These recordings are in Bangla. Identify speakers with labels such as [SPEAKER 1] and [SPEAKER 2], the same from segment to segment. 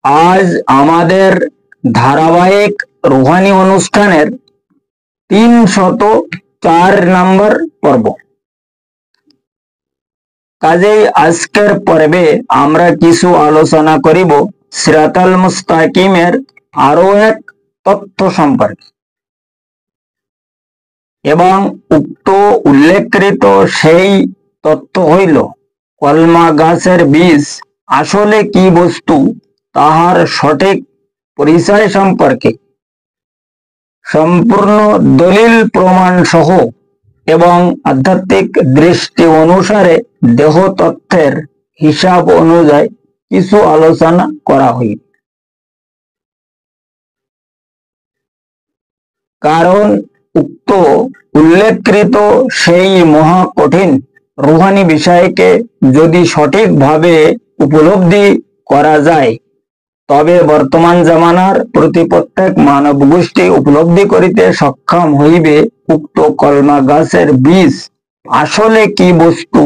[SPEAKER 1] আজ আমাদের ধারাবাহিক রুহানি অনুষ্ঠানের 304 নম্বর পর্ব। কাজেই আজকের পর্বে আমরা কিছু আলোচনা করিব সিরাতাল মুস্তাকিমের আরো এক তথ্য সম্পর্কে, এবং উক্ত উল্লেখকৃত সেই তথ্য হইল কলমা গাছের বীজ আসলে কি বস্তু তাহার সঠিক পরিচয় সম্পর্কে সম্পূর্ণ দলিল প্রমাণ সহ এবং আধ্যাত্মিক দৃষ্টি অনুসারে দেহ তত্ত্বের হিসাব অনুযায়ী কিছু আলোচনা করা হইবে। কারণ উক্ত উল্লেখকৃত সেই মহা কঠিন রুহানি বিষয়কে যদি সঠিকভাবে উপলব্ধি করা যায়, তবে বর্তমান জামানার প্রতি প্রত্যেক মানব গোষ্ঠী উপলব্ধি করিতে সক্ষম হইবে উক্ত কলমা গাছের বীজ আসলে কি বস্তু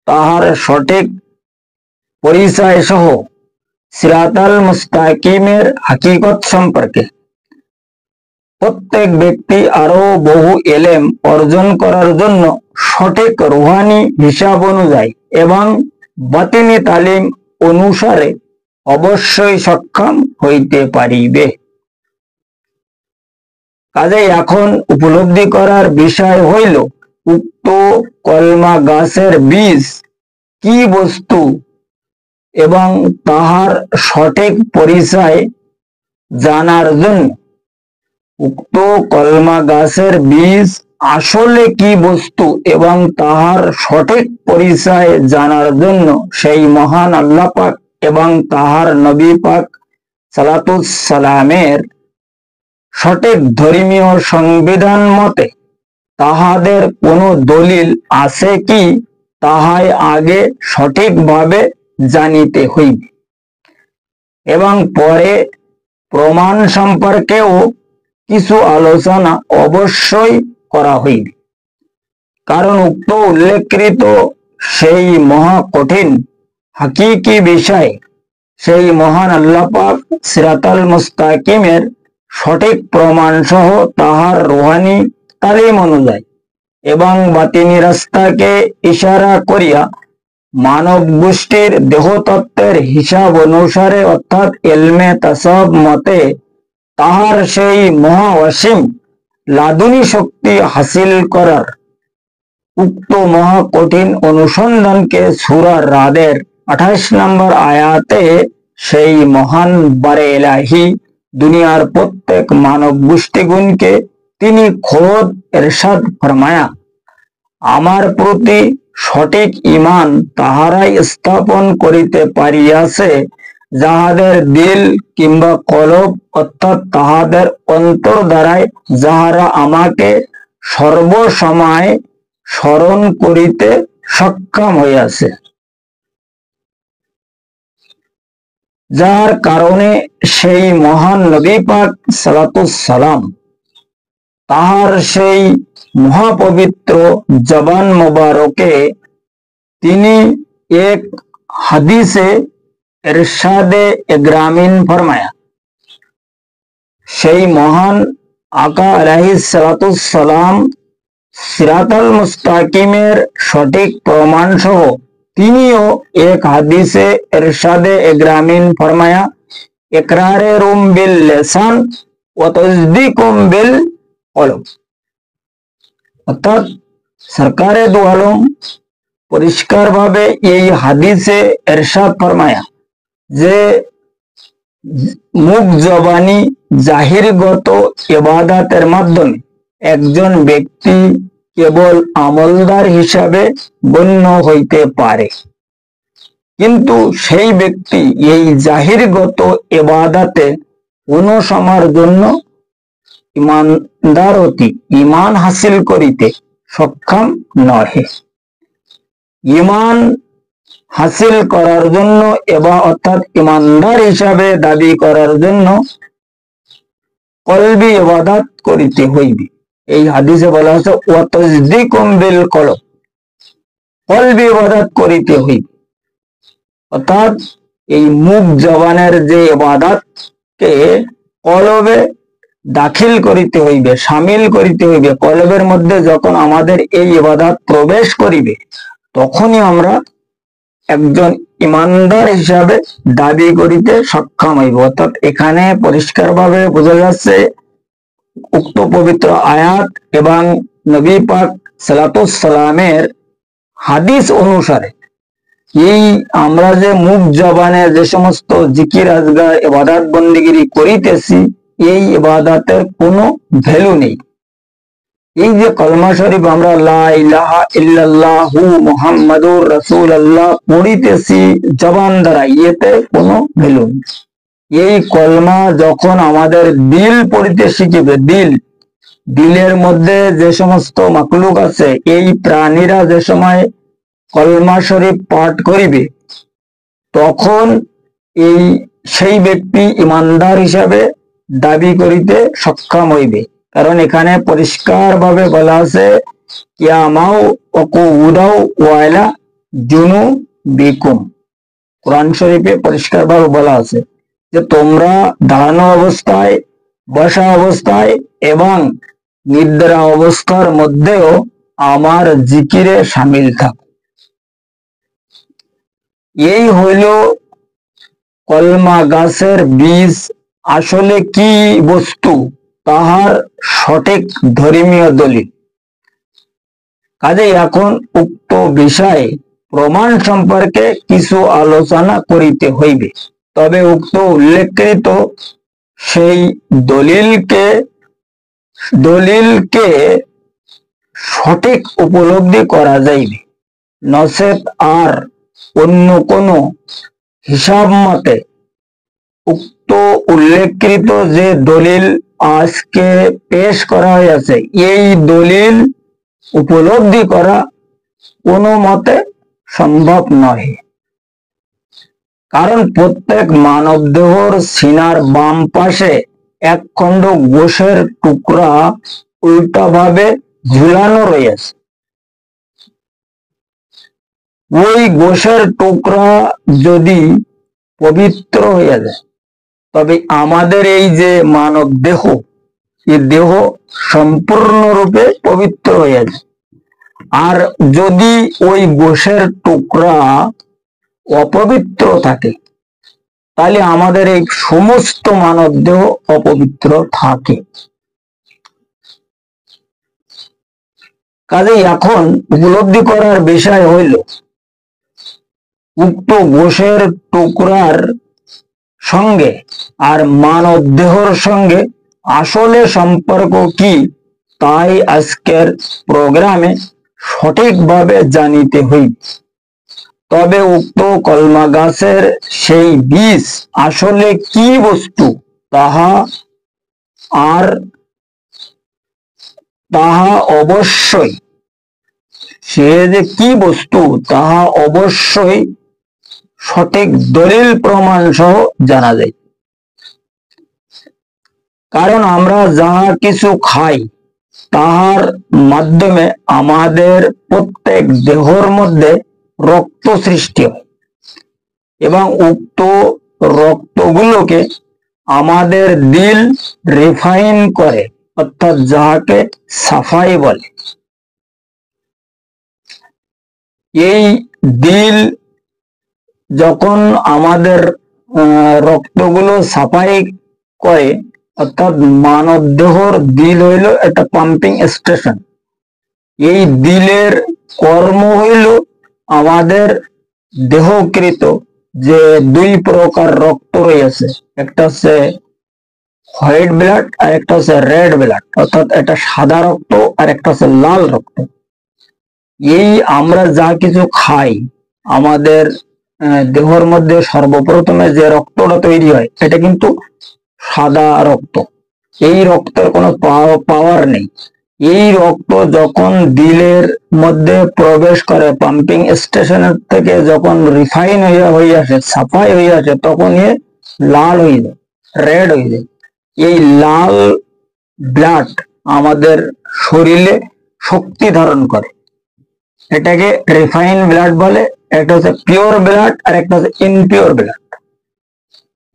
[SPEAKER 1] তাহার সঠিক পরিচয় সহ সিরাতাল মুস্তাকিমের হাকিকত সম্পর্কে। প্রত্যেক ব্যক্তি আরো বহু এলেম অর্জন করার জন্য সঠিক রুহানি হিসাব অনুযায়ী এবং বাতিনি তালিম অনুসারে অবশ্যই সক্ষম হইতে পারিবে। কাজেই এখন উপলব্ধি করার বিষয় হইল উক্ত কলমা গাছের বীজ কি বস্তু এবং তাহার সঠিক পরিচয় জানার জন্য। উক্ত কলমা গাছের বীজ আসলে কি বস্তু এবং তাহার সঠিক পরিচয় জানার জন্য সেই মহান আল্লাহ পাক এবং তাহার নবী পাক সালাতুস সালামের সঠিক ধর্মীয় সংবিধান মতে তাহাদের কোনো দলিল আছে কি তাহাই আগে সঠিকভাবে জানিতে হইবে, এবং পরে প্রমাণ সম্পর্কেও কিছু আলোচনা অবশ্যই করা হইবে। কারণ উক্ত উল্লেখকৃত সেই মহা কঠিন হাকিকি বিষয় সেই মহান আল্লাহ পাক সিরাতাল মুস্তাকিমের সঠিক প্রমাণ সহ তাহার রুহানি তালিম অনুযায়ী এবং বাতিনি রাস্তাকে ইশারা করিয়া মানব গোষ্ঠীর দেহতত্ত্বের হিসাব অনুসারে অর্থাৎ এলমে তাসাব মতে তাহার সেই মহা অসীম লাদুনী শক্তি হাসিল করার উক্ত মহা কঠিন অনুসন্ধানকে সূরা রাদের 28 নম্বর আয়াতে সেই মহান বারে ইলাহি দুনিয়ার প্রত্যেক মানব গোষ্ঠীগুণকে তিনি খোদ ইরশাদ ফরমায়া, আমার প্রতি সঠিক ঈমান তাহারাই স্থাপন করিতে পারিয়াছে যাহাদের দিল কিংবা কলব অর্থাৎ তাহাদের অন্তর দ্বারাই যাহারা আমাকে সর্বসময় স্মরণ করিতে সক্ষম হইয়াছে, যার কারণে সেই মহান নবী পাক সালাতুস সালাম তাহার সেই মহাপবিত্র জবান মোবারকে তিনি এক হাদিসে ইরশাদে ইগরামিন ফরমায়া, সেই মহান আকা আলাইহিস সালাতুস সালাম সিরাতাল মুস্তাকিমের সঠিক প্রমাণ সহ তিনিও এক হাদিসে ইরশাদে ইগরামিন ফরমায়া, ইকরারুম বিল লিসান ওয়া তাসদীকুম বিল কলব। অর্থাৎ সরকারে দু আলম পরিষ্কার ভাবে এই হাদিসে ইরশাদ ফরমায়া যে মুখ জবানি জাহিরগত ইবাদতের মাধ্যমে একজন ব্যক্তি কেবল আমলদার হিসাবে গণ্য হইতে পারে, কিন্তু সেই ব্যক্তি এই জাহিরগত ইবাদতে কোন সময়ের জন্য ইমানদারতি ঈমান হাসিল করিতে সক্ষম নহে। ঈমান হাসিল করার জন্য অর্থাৎ ইমানদার হিসাবে দাবি করার জন্য কলবি ইবাদত করিতে হইবে। এই হাদিসে বলা হয়েছে ওয়া তাসদীকুম বিল কলব, কলবি ইবাদত করিতে হইবে। অর্থাৎ এই মুখ জবানের যে ইবাদতকে কলবে দাখিল করিতে হইবে, সামিল করিতে হইবে। কলবের মধ্যে যখন আমাদের এই ইবাদত প্রবেশ করিবে, তখনই আমরা একজন ইমানদার হিসাবে দাবি করিতে সক্ষম হইব। অর্থাৎ এখানে পরিষ্কারভাবে বোঝা যাচ্ছে উক্ত পবিত্র আয়াত এবং নবী পাক সাল্লাল্লাহু সাল্লামের হাদিস অনুসারে এই আমরা যে মুখ জবানে যে সমস্ত জিকির আজগার ইবাদত বন্দেগী করিতেছি, এই ইবাদতের কোনো ভ্যালু নেই। এই যে কলমা শরীফ আমরা লা ইলাহা ইল্লাল্লাহু মুহাম্মাদুর রাসূলুল্লাহ পড়িতেছি জবান দ্বারা, এতে কোনো ভ্যালু নেই। এই কলমা যখন আমাদের দিল পড়িতে শিখিবে, দিলের মধ্যে যে সমস্ত মাকলুক আছে, এই প্রাণীরা যে সময় কলমা শরীফ পাঠ করিবে, তখন সেই ব্যক্তি ইমানদার হিসাবে দাবি করিতে সক্ষম হইবে। কারণ এখানে পরিষ্কার ভাবে বলা আছে কিয়ামাও ওকুউদাও ওয়াইলা জুনুবিকুম। কোরআন শরীফে পরিষ্কার ভাবে বলা আছে যে তোমরা দাঁড়ানো অবস্থায়, বসা অবস্থায় এবং নিদ্রা অবস্থার মধ্যেও আমার জিকিরে সামিল থাকো। এই হইল কলমা গাছের বীজ আসলে কি বস্তু, তাহার সঠিক ধর্মীয় দলিল। কাজেই এখন উক্ত বিষয়ে প্রমাণ সম্পর্কে কিছু আলোচনা করিতে হইবে। তবে উক্ত উল্লেখকৃত সেই দলিলকে সঠিক উপলব্ধি করা যাইবে, নচেত আর অন্য কোন হিসাব মতে উক্ত উল্লেখকৃত যে দলিল আজকে পেশ করা হয়েছে, এই দলিল উপলব্ধি করা কোনো মতে সম্ভব নয়। কারণ প্রত্যেক মানব দেহর সিনার বাম পাশে এক খণ্ড গোশের টুকরা উল্টাভাবে ঝুলানো রয়েছে। ওই গোশের টুকরা যদি পবিত্র হয়ে যায়, তবে আমাদের এই যে মানব দেহ, এই দেহ সম্পূর্ণরূপে পবিত্র হয়ে যায়। আর যদি ওই গোশের টুকরা অপবিত্র থাকে, তাহলে আমাদের এই সমস্ত মানব দেহ অপবিত্র থাকে। কাজেই এখন উপলব্ধি করার বিষয় হইল উক্ত গোশের টুকরার সঙ্গে আর মানব দেহর সঙ্গে আসলে সম্পর্ক কি, তাই আজকের প্রোগ্রামে সঠিকভাবে জানিতে হইবে। তবে উক্ত কলমা গাছের সেই বীজ আসলে কি বস্তু, তাহা অবশ্যই, সে যে কি বস্তু তাহা অবশ্যই সঠিক দলিল প্রমাণ সহ জানা যায়। কারণ আমরা যাহা কিছু খাই, তাহার মাধ্যমে আমাদের প্রত্যেক দেহর মধ্যে রক্ত সৃষ্টি হয় এবং উক্ত রক্তগুলোকে আমাদের দিল রিফাইন করে, অর্থাৎ যাহাকে সাফাই বলে। এই দিল যখন আমাদের রক্তগুলো সাফাই করে, অর্থাৎ মানব দেহর দিল হইল একটা পাম্পিং স্টেশন। এই দিলের কর্ম হইল আমাদের দেহকৃত যে দুই প্রকার রক্ত রয়েছে, একটা হচ্ছে হোয়াইট ব্লাড আর একটা হচ্ছে রেড ব্লাড, অর্থাৎ একটা সাদা রক্ত আর একটা হচ্ছে লাল রক্ত। এই আমরা যা কিছু খাই, আমাদের দেহর মধ্যে সর্বপ্রথমে যে রক্তটা তৈরি হয়, এটা কিন্তু সাদা রক্ত। এই রক্তের কোনো পাওয়ার নেই। এই রক্ত যখন দিলের মধ্যে প্রবেশ করে, পাম্পিং স্টেশনের থেকে যখন রিফাইন হয়ে আসে, সাফাই হয়ে আসে, তখন এ লাল হয়ে যায়, রেড হয়ে যায়। এই লাল ব্লাড আমাদের শরীরে শক্তি ধারণ করে, এটাকে রিফাইন ব্লাড বলে। একটা হচ্ছে পিওর ব্লাড আর একটা হচ্ছে ইনপিওর ব্লাড।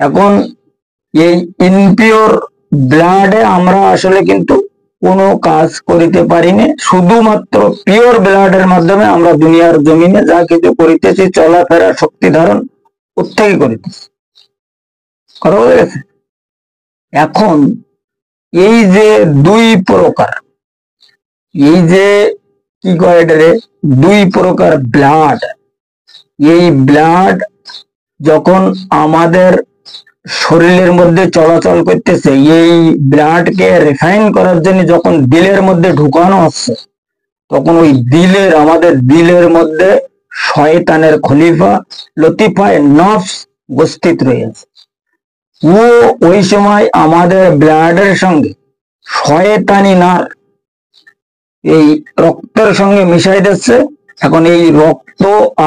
[SPEAKER 1] এখন এই ইনপিওর ব্লাডে আমরা আসলে কিন্তু কোনো কাজ করিতে পারিনি, শুধুমাত্র পিওর ব্লাডের মাধ্যমে আমরা দুনিয়ার জমিনে যা কিছু করিতেছি, চলাফেরা, শক্তি ধারণ প্রত্যেকে করিতেছি। কথা বলে গেছে। এখন এই যে দুই প্রকার, এই যে কি কয় এটারে, দুই প্রকার ব্লাড, এই ব্লাড যখন আমাদের শরীরের মধ্যে চলাচল করতেছে, এই ব্লাডকে রিফাইন করার জন্য যখন দিলের মধ্যে ঢুকানো হচ্ছে, তখন ওই দিলের, আমাদের দিলের মধ্যে শয়তানের খলিফা লতিফায় নফস উপস্থিত রয়েছে। ও ওই সময় আমাদের ব্লাডের সঙ্গে শয়তানি নার এই রক্তের সঙ্গে মিশাই দিচ্ছে। এখন এই রক্ত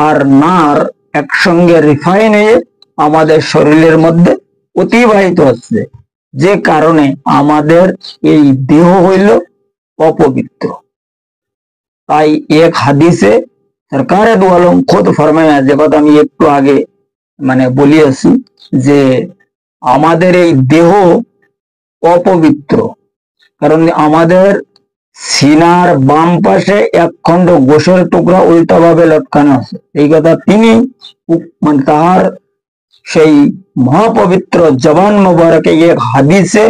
[SPEAKER 1] আর নার একসঙ্গে রিফাইন হয়ে আমাদের শরীরের মধ্যে অতিবাহিত হচ্ছে, যে কারণে আমাদের এই দেহ হইল অপবিত্র। তাই এক হাদিসে সরকারে দু আলম খুদ ফরমায়া, যে কথা আমি একটু আগে বলিয়াছি, যে আমাদের এই দেহ অপবিত্র, কারণ আমাদের সিনার বাম পাশে এক খণ্ড গোশের টুকরা উল্টা ভাবে লটকানো আছে। এই কথা তিনি তাহার সেই মহাপবিত্র জবান মোবারকে এক হাদিসে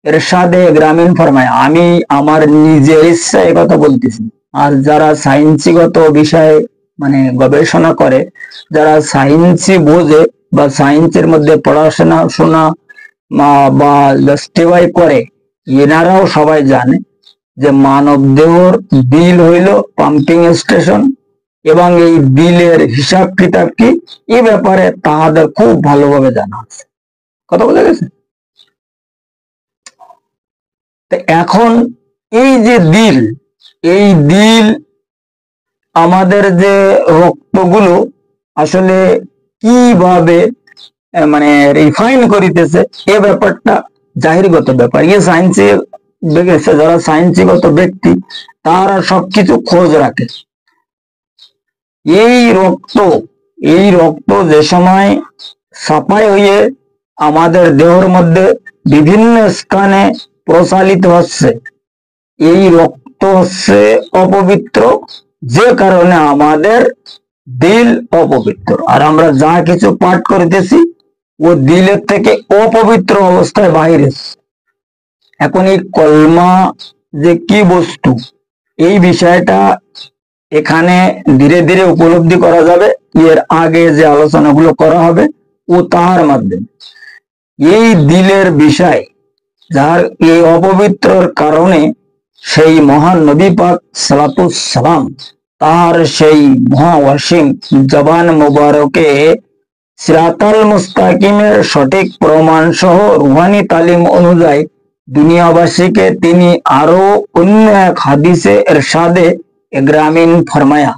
[SPEAKER 1] এরশাদে গ্রামীণ ফরমায়। আমি আমার নিজের ইচ্ছা এই কথা বলতেছি। আর যারা সায়েন্সিগত বিষয়ে গবেষণা করে, যারা সায়েন্সি বোঝে বা সায়েন্সের মধ্যে পড়াশোনা শোনা বা জাস্টিফাই করে, এনারাও সবাই জানে যে মানব দেহর দিল হইল পাম্পিং স্টেশন, এবং এই দিলের হিসাব কিতাব কি, এ ব্যাপারে তাহাদের খুব ভালোভাবে জানা আছে। কথা বলে গেছে। এখন এই যে দিল, এই দিল আমাদের যে রক্তগুলো আসলে কিভাবে রিফাইন করিতেছে, এ ব্যাপারটা জাহিরগত ব্যাপার। ইয়ে সায়েন্সে যারা সায়েন্সিগত ব্যক্তি, তারা সবকিছু খোঁজ রাখে। এই রক্ত যে সময় সাফাই হয়ে আমাদের দেহের মধ্যে বিভিন্ন স্থানে প্রসারিত হচ্ছে, এই রক্ত হচ্ছে অপবিত্র, যে কারণে আমাদের দিল অপবিত্র। আর আমরা যা কিছু পাঠ করিতেছি, ও দিলের থেকে অপবিত্র অবস্থায় বাহির এসছে। এখন এই কলমা যে কি বস্তু, এই বিষয়টা এখানে ধীরে ধীরে উপলব্ধি করা যাবে এর আগে যে আলোচনাগুলো করা হবে ও তাহার মাধ্যমে। এই দিলের বিষয়, যার এই অপবিত্রর কারণে সেই মহান নবী পাক সালাতুস সালাম তার সেই মহাওয়াসিম জবান মুবারকে সিরাতাল মুস্তাকিমের সঠিক প্রমাণ সহ রুহানি তালিম অনুযায়ী দুনিয়াবাসীকে তিনি আরো অন্য এক হাদিসে এরশাদে গ্রামীণ ফরমায়া,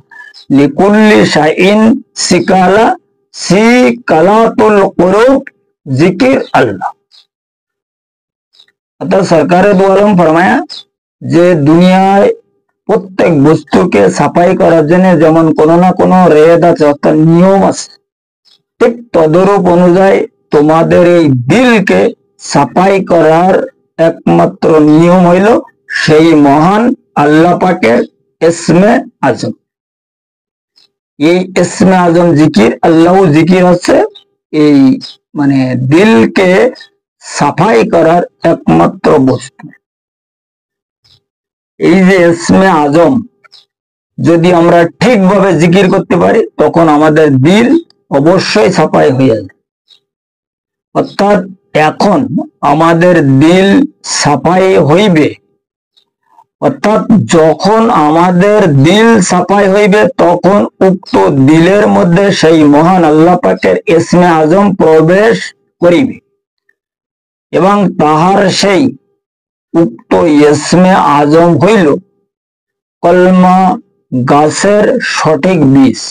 [SPEAKER 1] লিকুল্লি শাইইন সিকালা সিকালাতুল কুলুব জিকির আল্লাহ। অর্থাৎ সরকারে দু আলম ফরমায়া যে দুনিয়ায় প্রত্যেক বস্তুকে সাফাই করার জন্য যেমন কোনো না কোনো রেদ আছে, অর্থাৎ নিয়ম আছে, ঠিক তদরূপ অনুযায়ী তোমাদের এই দিলকে সাফাই করার একমাত্র নিয়ম হইল সেই মহান আল্লাহ পাকের ইসমে আজম। এই ইসমে আজম জিকির, আল্লাহ জিকির হচ্ছে এই দিলকে সাফাই করার একমাত্র বস্তু। এই যে ইসমে আজম যদি আমরা ঠিকভাবে জিকির করতে পারি, তখন আমাদের দিল অবশ্যই সাফাই হয়ে যাবে। অর্থাৎ এখন আমাদের দিল সাফাই হইবে, অর্থাৎ যখন আমাদের দিল সাফাই হইবে, তখন উক্ত দিলের মধ্যে সেই মহান আল্লাহ পাকের ইসমে আজম প্রবেশ করিবে, এবং তাহার সেই উক্ত ইসমে আজম হইল কলমা গাছের সঠিক বীজ,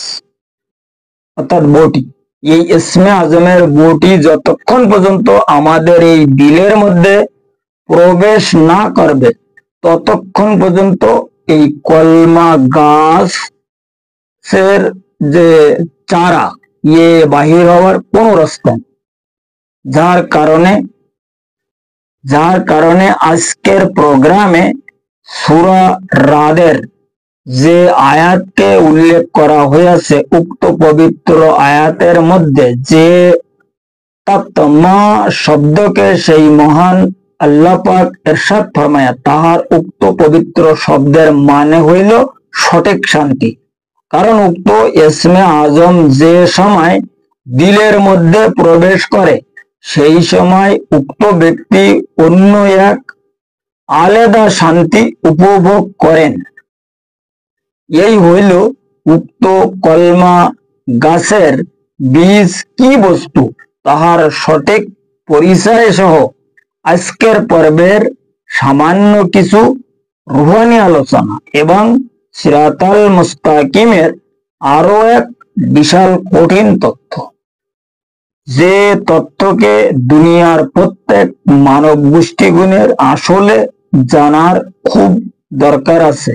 [SPEAKER 1] অর্থাৎ বটি। এই ইসমে আজমের বটি যতক্ষণ পর্যন্ত আমাদের এই দিলের মধ্যে প্রবেশ না করবে, ততক্ষণ পর্যন্ত এই কলমা গাছের যে চারা বাহির হওয়ার কোন রাস্তা নেই। যার কারণে আজকের প্রোগ্রামে সূরা রাদের যে আয়াতকে উল্লেখ করা হয়েছে, উক্ত পবিত্র আয়াতের মধ্যে যে তত্ত্বমা শব্দকে সেই মহান আল্লাহ পাক ইরশাদ ফরমায়া, তাহার উক্ত পবিত্র শব্দের মানে হইল সঠিক শান্তি। কারণ উক্ত ইসমে আজম যে সময় দিলের মধ্যে প্রবেশ করে, সেই সময় উক্ত ব্যক্তি অন্য এক আলাদা শান্তি উপভোগ করেন। এই হইল উক্ত কলমা গাছের বীজ কি বস্তু তাহার সঠিক পরিচয় সহ আজকের পর্বের সামান্য কিছু রুহানি আলোচনা এবং সিরাতাল মুস্তাকিমের আরো এক বিশাল কঠিন তথ্য, যে তথ্যকে দুনিয়ার প্রত্যেক মানব গোষ্ঠীগুণের আসলে জানার খুব দরকার আছে,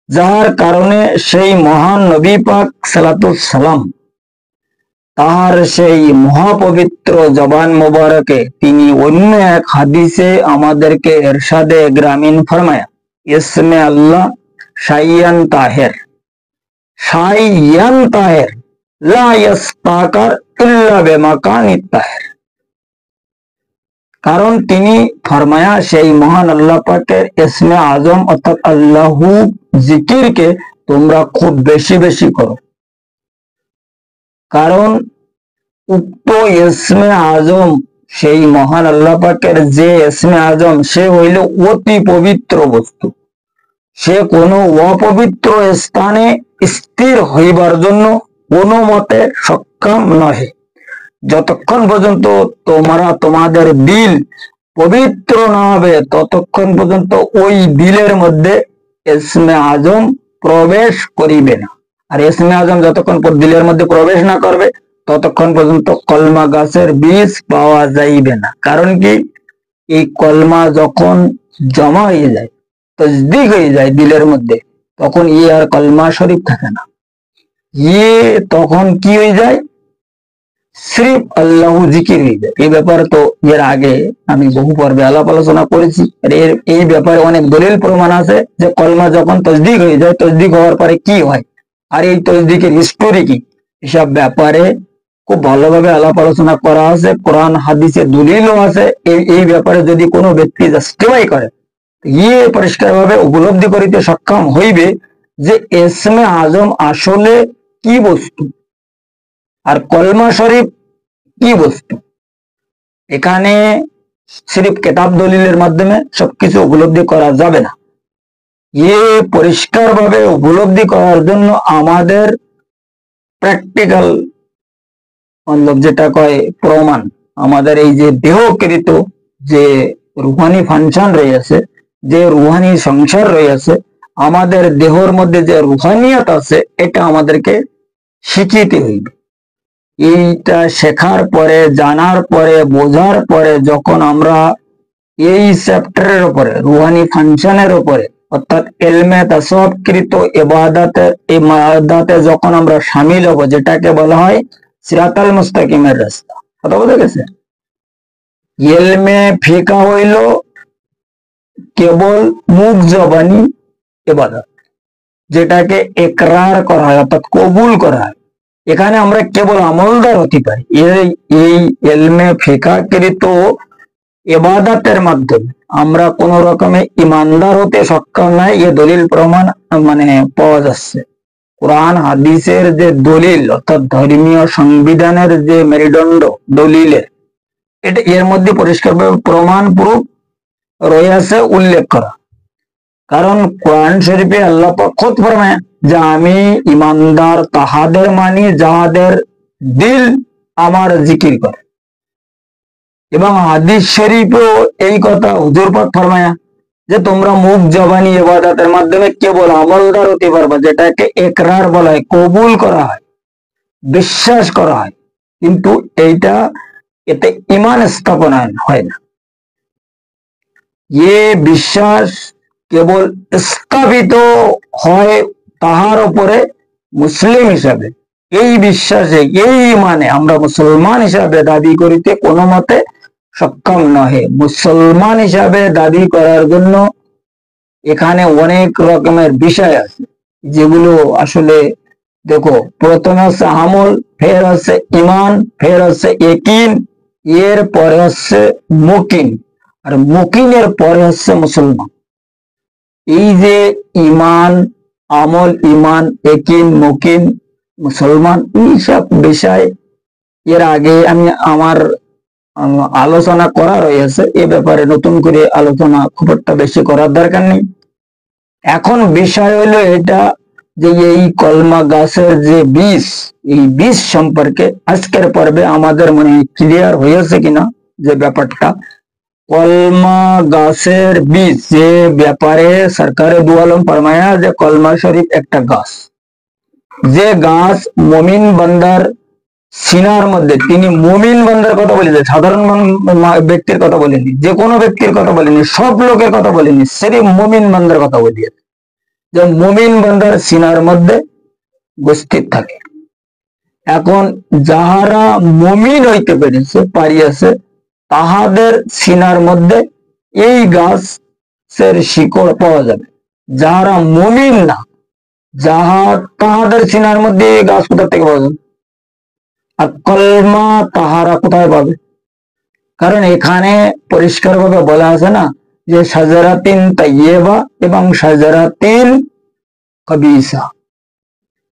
[SPEAKER 1] যার কারণে সেই মহান নবী পাক সালাতুস সালাম তাহার সেই মহাপবিত্র জবান মোবারকে তিনি অন্য এক হাদিসে আমাদেরকে ইরশাদে গ্রামীণ ফরমায়া, ইসমে আল্লাহ শাইয়ান তাহের লা ইয়াস্তাকার ইল্লা বিমাকানিত তাহের। কারণ তিনি ফরমায়া সেই মহান আল্লাহ পাকের ইসমে আজম অর্থাৎ আল্লাহু জিকিরকে তোমরা খুব বেশি বেশি করো। কারণ উক্ত ইসমে আজম সেই মহান আল্লাহ পাকের যে ইসমে আজম, সে হইল অতি পবিত্র বস্তু। সে কোনো অপবিত্র স্থানে স্থির হইবার জন্য কোনো মতে সক্ষম নহে। যতক্ষণ পর্যন্ত তোমাদের দিল পবিত্র না হবে, ততক্ষণ পর্যন্ত ওই দিলের মধ্যে ইসমে আজম প্রবেশ করিবে না। আর ইসমে আজম যতক্ষণ দিলের মধ্যে প্রবেশ না করবে, ততক্ষণ পর্যন্ত কলমা গাছের বীজ পাওয়া যাইবে না। কারণ কি, এই কলমা যখন জমা হয়ে যায়, তসদিক হয়ে যায় দিলের মধ্যে, তখন আর কলমা শরীফ থাকে না। তখন কি হয়ে যায়, সির্ফ আল্লাহু জিকির হয়ে যায়। এই ব্যাপারে তো এর আগে আমি বহু পর্বে আলাপ আলোচনা করেছি। এই ব্যাপারে অনেক দলিল প্রমাণ আছে যে কলমা যখন তসদিক হয়ে যায়, তসদিক হওয়ার পরে কি হয়, আর এই তসদিকের হিস্টোরি কি, এসব ব্যাপারে খুব ভালোভাবে আলাপ আলোচনা করা আছে। কোরআন হাদিসে দলিলও আছে। এই ব্যাপারে যদি কোনো ব্যক্তি জাস্টিফাই করে, পরিষ্কার ভাবে উপলব্ধি করিতে সক্ষম হইবে যে ইসমে আজম আসলে কি বস্তু আর কলমা শরীফ কি বস্তু। এখানে সির্ফ কিতাব দলিলের মাধ্যমে সবকিছু উপলব্ধি করা যাবে না। পরিষ্কার ভাবে উপলব্ধি করার জন্য আমাদের প্র্যাকটিক্যাল যেটা কয় প্রমাণ, আমাদের এই যে দেহকৃত যে রুহানি ফাংশন রয়েছে, যে রুহানি সংসার রয়েছে, আমাদের দেহর মধ্যে যে রুহানিয়ত আছে, এটা আমাদেরকে শিখিতে হইবে। এইটা শেখার পরে, জানার পরে, বোঝার পরে, যখন আমরা এই চ্যাপ্টারের উপরে, রুহানি ফাংশনের উপরে, অর্থাৎ এলমে তাসাউফকৃত ইবাদতে যখন আমরা শামিল হব, যেটাকে বলা হয় সিরাতাল মুস্তাকিমের রাস্তা, কথা বলে গেছে। এলমে ফিকা হইল কেবল মুখ জবানি ইবাদত, যেটাকে ইকরার করা হয় অর্থাৎ কবুল করা হয়। এখানে আমরা কেবল আমলদার হতে পারি। এই ইলমে ফিকাহকৃত ইবাদতের মাধ্যমে আমরা কোন রকমে ইমানদার হতে সক্ষম নাই। এ দলিল প্রমাণ পাওয়া যাচ্ছে। কোরআন হাদিসের যে দলিল অর্থাৎ ধর্মীয় সংবিধানের যে মেরুদণ্ড দলিলের, এটা এর মধ্যে পরিষ্কারভাবে প্রমাণ প্রুফ রয়েছে উল্লেখ করা। কারণ কোরআন শরীফে আল্লাহ পাক খুদ ফরমায় যে আমি ইমানদার তাহাদের মানি যাহাদের দিল আমার জিকির করে। এবং হাদিস শরীফেও এই কথা হুজুর পাক ফরমায়া যে তোমরা মুখ জবানি ইবাদতের মাধ্যমে কেবল আমলদার হতে পারবা, যেটাকে ইকরার বলা হয়, কবুল করা হয়, বিশ্বাস করা হয়, কিন্তু এতে ঈমান স্থাপনা হয় না। বিশ্বাস কেবল স্থাপিত হয় তাহার উপরে মুসলিম হিসাবে, এই বিশ্বাসে এই মানে আমরা মুসলমান হিসাবে দাবি করিতে কোনো মতে সক্ষম নহে। মুসলমান হিসাবে দাবি করার জন্য এখানে অনেক রকমের বিষয় আছে, যেগুলো আসলে দেখো, প্রথমে হচ্ছে আমল, ফের হচ্ছে ইমান, ফের হচ্ছে একিন, এর পরে হচ্ছে মুকিন, আর মুকিনের পরে হচ্ছে মুসলমান। এই যে ইমান, আমল, ইমান, একিন, মুকিন, মুসলমান, এইসব বিষয় এর আগে আমি আমার আলোচনা করা রয়েছে। এ ব্যাপারে নতুন করে আলোচনা খুব একটা বেশি করার দরকার নেই। এখন বিষয় হলো এটা যে এই কলমা গাছের যে বীজ, এই বীজ সম্পর্কে আজকের পর্বে আমাদের মনে ক্লিয়ার হয়েছে কিনা যে ব্যাপারটা। কলমা গাছের বীজ যে ব্যাপারে সরকারে দু আলম ফরমায়া যে কলমা শরীফ একটা গাছ, যে গাছ মমিন বান্দার সিনার মধ্যে, তিনি মমিন বান্দার কথা বলেছেন, সাধারণ ব্যক্তির কথা বলেনি, যে কোনো ব্যক্তির কথা বলেনি, সব লোকের কথা বলেনি, সিরিফ মমিন বান্দার কথা বলিয়েছে, যে মমিন বান্দার সিনার মধ্যে উপস্থিত থাকে। এখন যাহারা মমিন হইতে পেরেছে, পারিয়াছে, তাহাদের সিনার মধ্যে এই গাছের শিকড় পাওয়া যাবে। যাহারা মমিন না, তাহাদের সিনার মধ্যে এই গাছ কোথা থেকে পাওয়া যাবে? আর কলমা তাহারা কোথায় পাবে? কারণ এখানে পরিষ্কার ভাবে বলা আছে না যে শাজারাতিন তাইয়্যিবা এবং শাজারাতিন খাবিসা।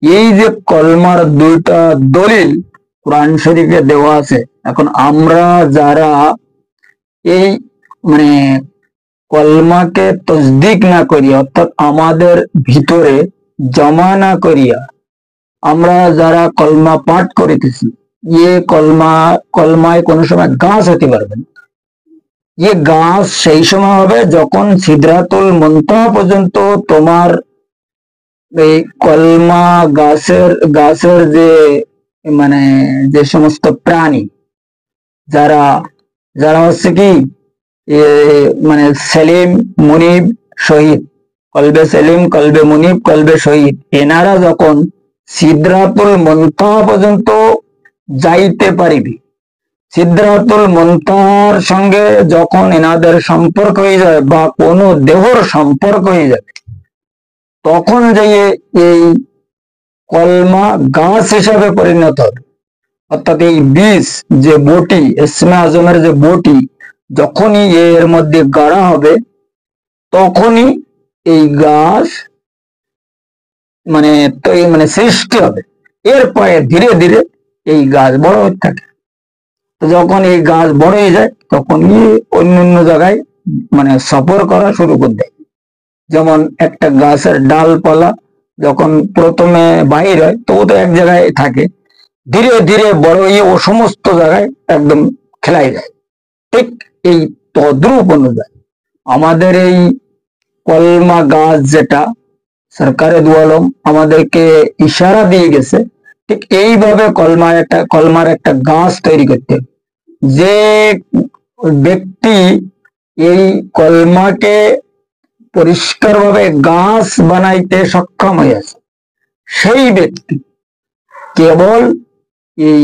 [SPEAKER 1] এই যে কলমার দুইটা দলিল কোরআন শরীফে দেওয়া আছে। এখন আমরা যারা এই মানে কলমাকে তসদিক না করি, অর্থাৎ আমাদের ভিতরে জমা না করিয়া আমরা যারা কলমা পাঠ করিতেছি, কলমায় কোনো সময় গাছ হতে পারবে না। গাছ সেই সময় হবে যখন সিদরাতুল মুনতাহা পর্যন্ত তোমার এই কলমা গাছের যে মানে যে সমস্ত প্রাণী যারা যারা হচ্ছে কি মানে সেলিম, মুনিব, শহীদ, কলবে সেলিম, কলবে মুনিব, কলবে শহীদ, এনারা যখন সিদরাতুল মুনতাহা পর্যন্ত যাইতে পারিবে, সিদরাতুল মুনতাহার সঙ্গে যখন এনাদের সম্পর্ক হয়ে যাবে বা কোনো দেহর সম্পর্ক হয়ে যাবে, তখন যাইয়ে এই কলমা গাছ হিসাবে পরিণত হবে। অর্থাৎ এই বীজ যে বটি, ইসমে আজমের যে বটি, যখনই এর মধ্যে গাড়া হবে, তখনই এই গাছ মানে সৃষ্টি হবে। এরপরে ধীরে ধীরে এই গাছ বড় হতে থাকে। তো যখন এই গাছ বড় হয়ে যায়, তখন অন্য জায়গায় মানে সফর করা শুরু করে দেয়। যেমন একটা গাছের ডালপালা যখন প্রথমে বাহির হয়, তো ও তো এক জায়গায় থাকে, ধীরে ধীরে বড় হয়ে ও সমস্ত জায়গায় একদম খেলাই যায়। ঠিক এই তদ্রূপ অনুযায়ী আমাদের এই কলমা গাছ, যেটা সরকারে দু আলম আমাদেরকে ইশারা দিয়ে গেছে, ঠিক এইভাবে কলমার একটা গাছ তৈরি করতে হবে। যে ব্যক্তি এই কলমাকে পরিষ্কারভাবে গাছ বানাইতে সক্ষম হয়েছে, সেই ব্যক্তি কেবল এই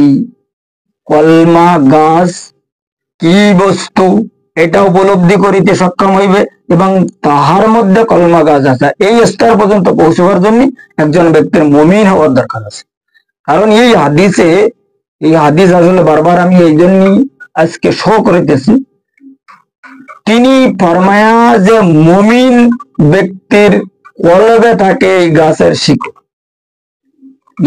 [SPEAKER 1] কলমা গাছ কি বস্তু এটা উপলব্ধি করিতে সক্ষম হইবে, এবং তাহার মধ্যে কলমা গাছ আছে এই স্তর পর্যন্ত পৌঁছবার জন্য একজন ব্যক্তির মুমিন হওয়ার দরকার আছে। কারণ এই হাদিস আসলে বারবার আমি এই জন্যই আজকে শো করিতেছি। তিনি ফরমায়া যে মুমিন ব্যক্তির কলবে থাকে এই গাছের শিকড়।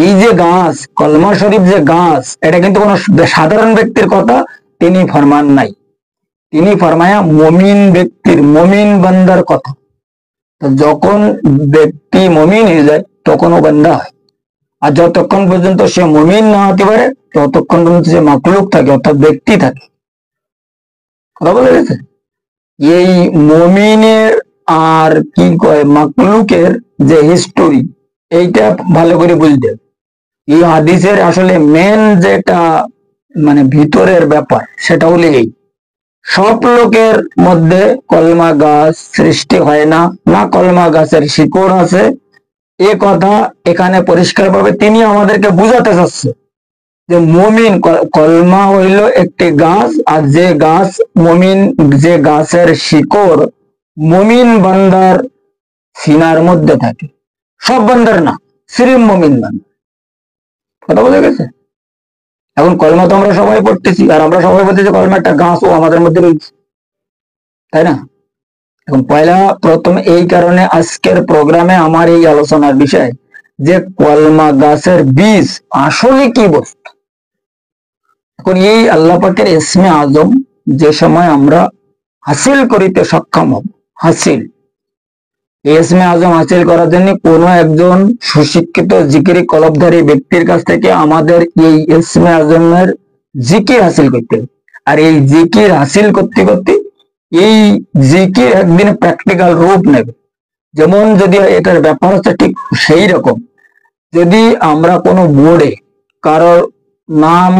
[SPEAKER 1] এই যে গাছ, কলমা শরীফ যে গাছ, এটা কিন্তু কোনো সাধারণ ব্যক্তির কথা তিনি ফরমান নাই। তিনি ফরমায়া মুমিন ব্যক্তির, মুমিন বান্দার কথা। তো যখন ব্যক্তি মুমিন হয়ে যায়, তখন ও বান্দা হয়। আর যতক্ষণ পর্যন্ত সে মুমিন না হতে পারে, ততক্ষণ পর্যন্ত সে মাকলুক থাকে, অর্থাৎ ব্যক্তি থাকে। কথা বলে গেছে? এই মুমিনের আর কি কয় মাকলুকের যে হিস্টোরি, এইটা ভালো করে বুঝতে। এই হাদিসের আসলে মেন যেটা মানে ভিতরের ব্যাপার, সেটা হলো এই, সব লোকের মধ্যে কলমা গাছ সৃষ্টি হয় না, না কলমা গাছের শিকড় আছে, এ কথা এখানে পরিষ্কারভাবে তিনি আমাদেরকে বুঝাতে চাচ্ছে যে মুমিন, কলমা হইল একটি গাছ, আর যে গাছ মুমিন, যে গাছের শিকড় মুমিন বান্দার সিনার মধ্যে থাকে, সব বান্দার না, সিরিফ মুমিন বান্দা। কথা বোঝা গেছে? এখন কলমা তো আমরা সবাই পড়তেছি, আর আমরা সবাই বলতেছি কলমা একটা গাছ ও আমাদের মধ্যে রয়েছে, তাই না? এখন প্রথম এই কারণে আজকের প্রোগ্রামে আমার এই আলোচনার বিষয় যে কলমা গাছের বীজ আসলে কি বস্তু। এখন এই আল্লাহ পাকের ইসমে আজম যে সময় আমরা হাসিল করিতে সক্ষম হব, ইসমে আজম হাসিল করার জন্য কোন একজন সুশিক্ষিত জিকিরি কলবধারী ব্যক্তির কাছ থেকে আমাদের এই ইসমে আজমের জিকির হাসিল করতে হবে। আর এই জিকির হাসিল করতে করতে এই জিকির একদিন প্র্যাকটিক্যাল রূপ নেবে। যেমন যদি এটার ব্যাপার হচ্ছে ঠিক সেই রকম, যদি আমরা কোনো বোর্ডে কারোর নাম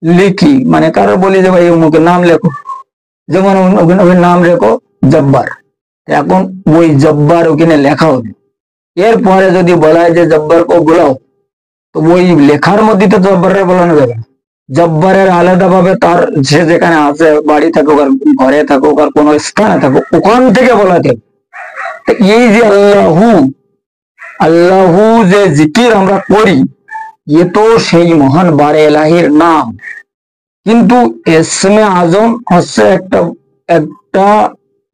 [SPEAKER 1] লিখি, মানে কারোর বলি যে ভাই অমুকের নাম লেখো, যেমন নাম লেখো জব্বার, এখন ওই জব্বার ওখানে লেখা হবে। এরপরে যদি বলা হয় যে জব্বার কো বোলাও, তো ওই লেখার মধ্যে তো জব্বারের বলানো যাবে না। জব্বারের আলাদা ভাবে তার সে যেখানে আছে, বাড়ি থাকুক আর ঘরে থাকুক আর কোনো স্থানে থাকুক, ওখান থেকে বলাতে হবে। এই যে আল্লাহু যে জিকির আমরা করি, এ তো সেই মহান বারে এলাহির নাম, কিন্তু ইসমে আজম হচ্ছে একটা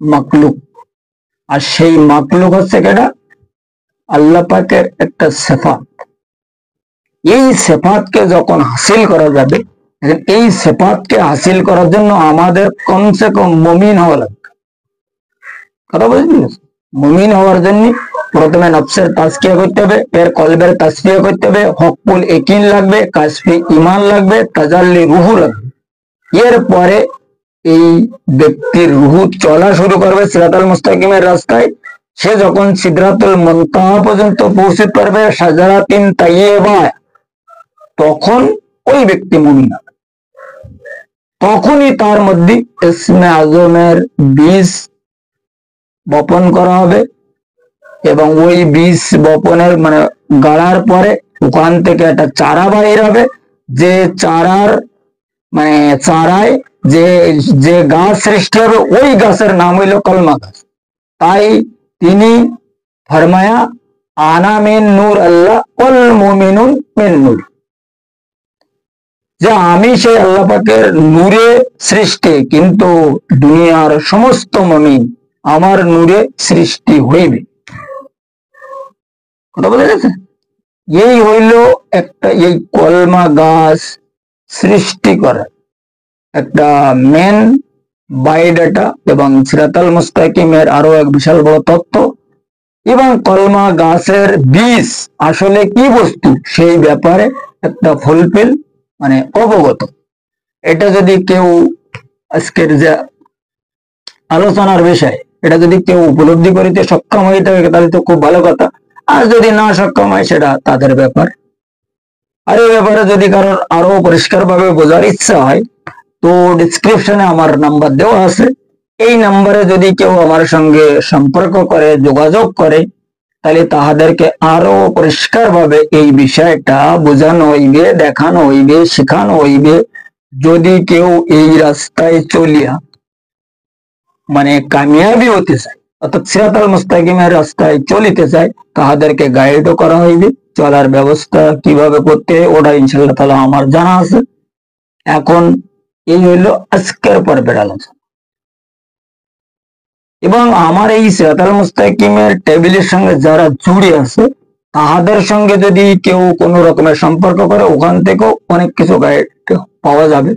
[SPEAKER 1] মাকলুক, আর সেই মাকলুক হচ্ছে কেটা? আল্লাহ পাকের একটা সেফাত। এই সেফাতকে যখন হাসিল করা যাবে, এই সেফাতকে হাসিল করার জন্য আমাদের কমসে কম মুমিন হওয়া লাগবে। কথা বুঝলি? মুমিন হওয়ার জন্য প্রথমে নফসের তাজকিয়া করতে হবে, এর কলবের তাসফিয়া করতে হবে, হকুল ইয়াকিন লাগবে, কাশফি ঈমান লাগবে, তাজাল্লি রুহু লাগবে। এরপরে এই ব্যক্তির রুহু চলা শুরু করবে সিরাতাল মুস্তাকিমের রাস্তায়। সে যখন সিদরাতুল মুনতাহা পর্যন্ত পৌঁছতে পারবে, শাজারাতিন তাইয়্যিবা, তখন ওই ব্যক্তি মুমিন হবে। তখনই তার মধ্যে ইসমে আজমের বীজ বপন করা হবে, এবং ওই বীজ বপনের মানে গাড়ার পরে ওখান থেকে একটা চারা বাইর হবে, যে চারার মানে চারায় যে যে গাছ সৃষ্টি হবে, ওই গাছের নাম হইল কলমা গাছ। তাই তিনি ফরমায়া, আনা মিন নূর আল্লাহ ওয়াল মুমিনুন মিন নূর, যে আমি সেই আল্লাহ পাকের নূরে সৃষ্টি, কিন্তু দুনিয়ার সমস্ত মুমিন আমার নূরে সৃষ্টি হইবে। কথা বোঝা গেছে? এই হইল একটা, এই কলমা গাছ সৃষ্টি করা একটা মেন বায়োডাটা এবং সিরাতাল মুস্তাকিমের আরো এক বিশাল বড় তথ্য। এবং কলমা গাছের বীজ আসলে কি বস্তু সেই ব্যাপারে একটা ফুলফিল মানে অবগত। এটা যদি কেউ আজকের যে আলোচনার বিষয়, এটা যদি কেউ উপলব্ধি করিতে সক্ষম হয়ে থাকে তাহলে তো খুব ভালো কথা, আর যদি না সক্ষম হয় সেটা তাদের ব্যাপার। আর এই ব্যাপারে যদি কারোর আরো পরিষ্কার ভাবে বোঝার ইচ্ছা হয়, তো ডিসক্রিপশনে আমার নাম্বার দেওয়া আছে, এই নাম্বারে যদি কেউ আমার সঙ্গে সম্পর্ক করে, যোগাযোগ করে, তাহলে তাহাদেরকে আরো পরিষ্কার ভাবে এই বিষয়টা বোঝানো হইবে, দেখানো হইবে, শেখানো হইবে। যদি কেউ এই রাস্তায় চলিয়া মানে কামিয়াবি হতে চায়, অর্থাৎ সিরাতাল মুস্তাকিমের রাস্তায় চলিতে চায়, তাহাদেরকে গাইডও করা হইবে। চলার ব্যবস্থা কিভাবে করতে হয় ওটা ইনশাআল্লাহ তাআলা আমার জানা আছে। এখন এই হইল আজকের পর্বের আলোচনা। এবং আমার এই সিরাতাল মুস্তাকিমের টেবিলের সঙ্গে যারা জুড়ে আছে, তাহাদের সঙ্গে যদি কেউ কোনো রকমের সম্পর্ক করে, ওখান থেকেও অনেক কিছু গাইড পাওয়া যাবে,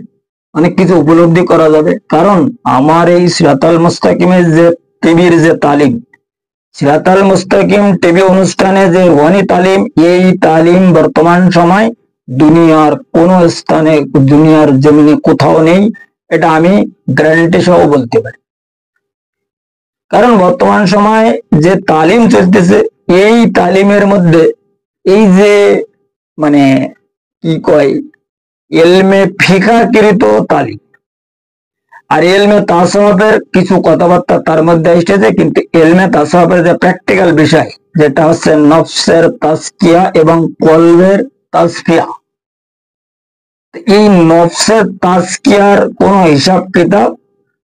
[SPEAKER 1] অনেক কিছু উপলব্ধি করা যাবে। কারণ আমার এই সিরাতাল মুস্তাকিমের যে টিভির যে তালিম, সিরাতাল মুস্তাকিম টিভি অনুষ্ঠানে যে রুহানি তালিম, এই তালিম বর্তমান সময় দুনিয়ার কোন স্থানে, দুনিয়ার জমিনে কোথাও নেই, এটা আমি গ্যারান্টি সহ বলতে পারি। কারণ বর্তমান সময় যে তালিম চলতেছে, এই তালিমের মধ্যে এই যে মানে কি কয় ইলমে ফিকাহকৃত তালিম আর ইলমে তাসাউফের কিছু কথাবার্তা তার মধ্যে এসেছে, কিন্তু ইলমে তাসাউফের যে প্র্যাকটিক্যাল বিষয় যেটা হচ্ছে নফসের তাজকিয়া এবং কলবের তাজকিয়া। এই নফসের তাজকিয়ার কোন হিসাব কিতাব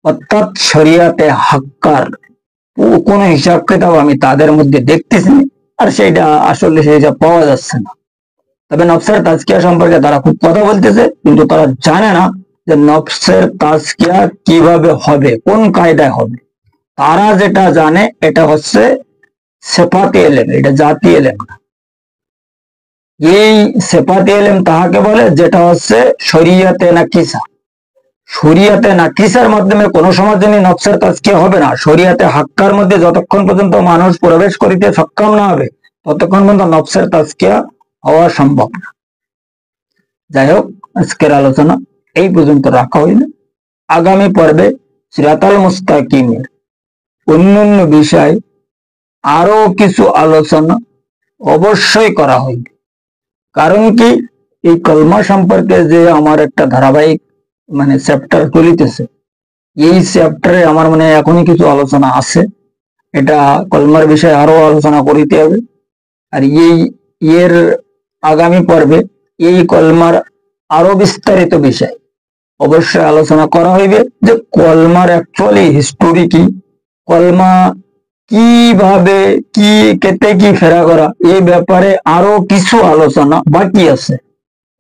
[SPEAKER 1] অর্থাৎ শরিয়াতে হাক্কার কোন হিসাব কিতাব আমি তাদের মধ্যে দেখতেছি, আর সেটা আসলে সেটা পাওয়া যাচ্ছে না। তবে নফসের তাজকিয়া সম্পর্কে তারা খুব কথা বলতেছে, কিন্তু তারা জানে না যে নফসের তাজকিয়া কিভাবে হবে, কোন কায়দায় হবে। তারা যেটা জানে এটা হচ্ছে সেফাতি এলেম, এটা জাতি এলেম না। এই সেফাতি এলেম তাহাকে বলে যেটা হচ্ছে শরিয়াতে নাকিসা। শরিয়াতে নাকিসার মাধ্যমে কোনো সময় জন্য নফসের তাজকিয়া হবে না। শরিয়াতে হাক্কার মধ্যে যতক্ষণ পর্যন্ত মানুষ প্রবেশ করিতে সক্ষম না হবে ততক্ষণ পর্যন্ত নফসের তাজকিয়া হওয়া সম্ভব না। যাই হোক, আজকের আলোচনা এই পর্যন্ত রাখা হইল। আগামী পর্বে সিরাতাল মুস্তাকিমের অন্যান্য বিষয় আরো কিছু আলোচনা অবশ্যই করা হইবে। কারণ কি, এই কলমা সম্পর্কে যে আমার একটা ধারাবাহিক চ্যাপ্টার চলিতেছে, এই চ্যাপ্টারে আমার এখনই কিছু আলোচনা আছে। এটা কলমার বিষয়ে আরো আলোচনা করিতে হবে। আর এর আগামী পর্বে এই কলমার আরো বিস্তারিত বিষয় অবশ্যই আলোচনা করা হইবে, যে কলমার অ্যাকচুয়ালি হিস্টোরি কি, কলমা কিভাবে কি কেতে কি ফেরা করা, এই ব্যাপারে আরো কিছু আলোচনা বাকি আছে।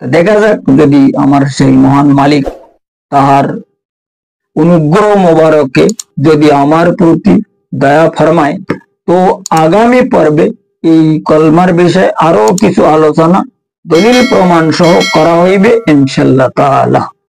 [SPEAKER 1] দেখা যাক, যদি আমার সেই মহান মালিক তাহার অনুগ্রহ মোবারকে যদি আমার প্রতি দয়া ফরমায়, তো আগামী পর্বে এই কলমার বিষয়ে আরো কিছু আলোচনা দলিল প্রমাণ সহ করা হইবে ইনশাআল্লাহ তাআলা।